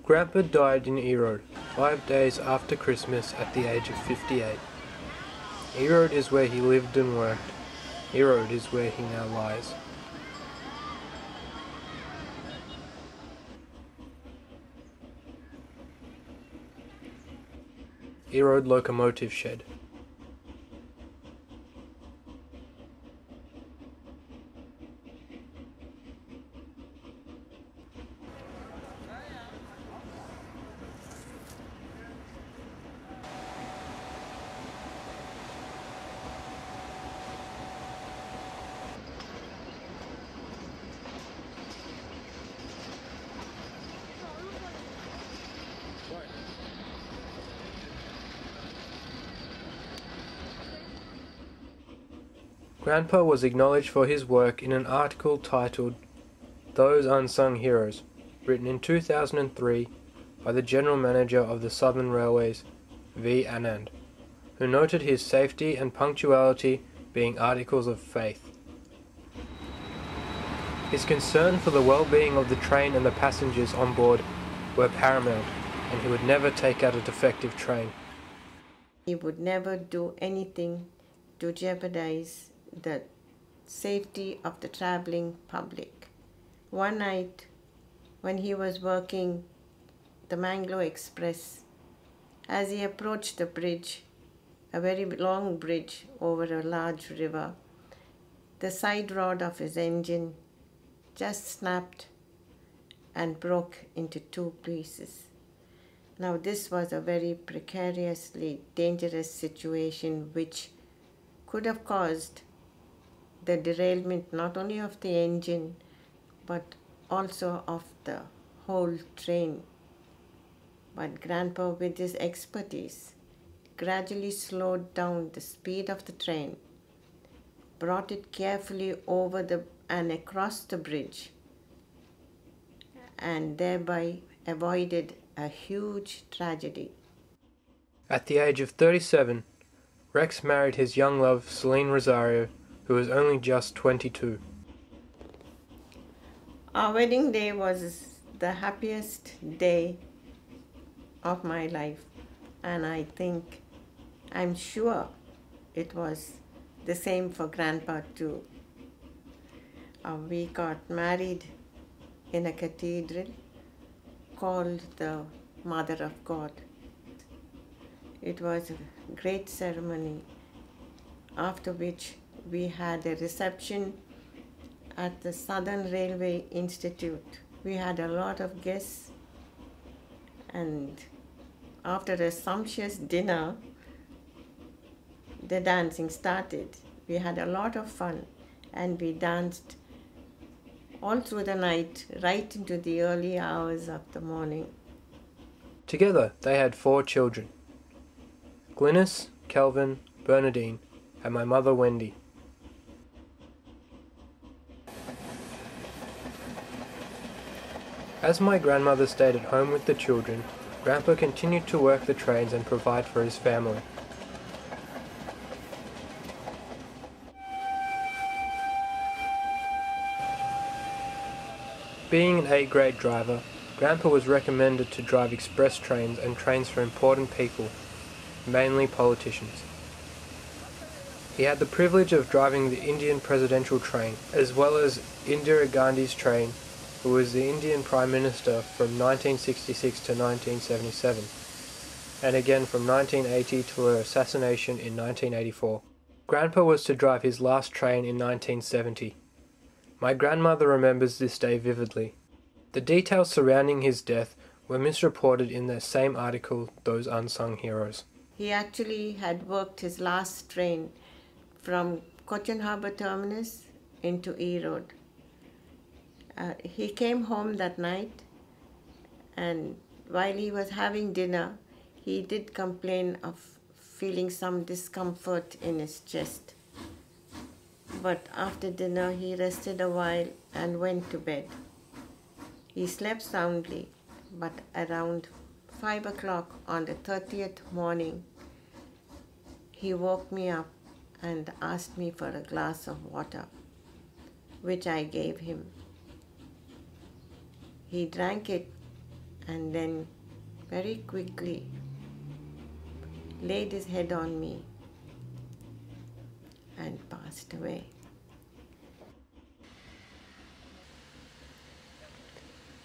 Grandpa died in Erode 5 days after Christmas at the age of 58. Erode is where he lived and worked. Erode is where he now lies. Erode Locomotive Shed. Grandpa was acknowledged for his work in an article titled "Those Unsung Heroes," written in 2003 by the General Manager of the Southern Railways, V. Anand, who noted his safety and punctuality being articles of faith. His concern for the well-being of the train and the passengers on board were paramount, and he would never take out a defective train. He would never do anything to jeopardize the safety of the traveling public. One night, when he was working the Mangalore Express, as he approached the bridge, a very long bridge over a large river, the side rod of his engine just snapped and broke into 2 pieces. Now this was a very precariously dangerous situation which could have caused the derailment not only of the engine but also of the whole train. But Grandpa, with his expertise, gradually slowed down the speed of the train, brought it carefully over and across the bridge, and thereby avoided a huge tragedy. At the age of 37, Rex married his young love Celine Rosario, who was only just 22. Our wedding day was the happiest day of my life, and I'm sure it was the same for Grandpa too. We got married in a cathedral called the Mother of God. It was a great ceremony, after which we had a reception at the Southern Railway Institute. We had a lot of guests, and after a sumptuous dinner, the dancing started. We had a lot of fun, and we danced all through the night, right into the early hours of the morning. Together they had 4 children: Glynis, Kelvin, Bernadine, and my mother Wendy. As my grandmother stayed at home with the children, Grandpa continued to work the trains and provide for his family. Being an 8th grade driver, Grandpa was recommended to drive express trains and trains for important people, mainly politicians. He had the privilege of driving the Indian presidential train, as well as Indira Gandhi's train, who was the Indian Prime Minister from 1966 to 1977, and again from 1980 to her assassination in 1984. Grandpa was to drive his last train in 1970. My grandmother remembers this day vividly. The details surrounding his death were misreported in the same article, Those Unsung Heroes. He actually had worked his last train from Cochin Harbour Terminus into Erode. He came home that night, and while he was having dinner, he did complain of feeling some discomfort in his chest. But after dinner, he rested a while and went to bed. He slept soundly, but around 5 o'clock on the 30th morning, he woke me up and asked me for a glass of water, which I gave him. He drank it and then very quickly laid his head on me and passed away.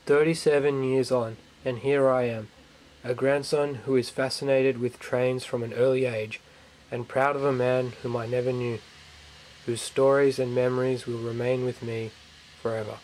37 years on, and here I am, a grandson who is fascinated with trains from an early age, and proud of a man whom I never knew, whose stories and memories will remain with me forever.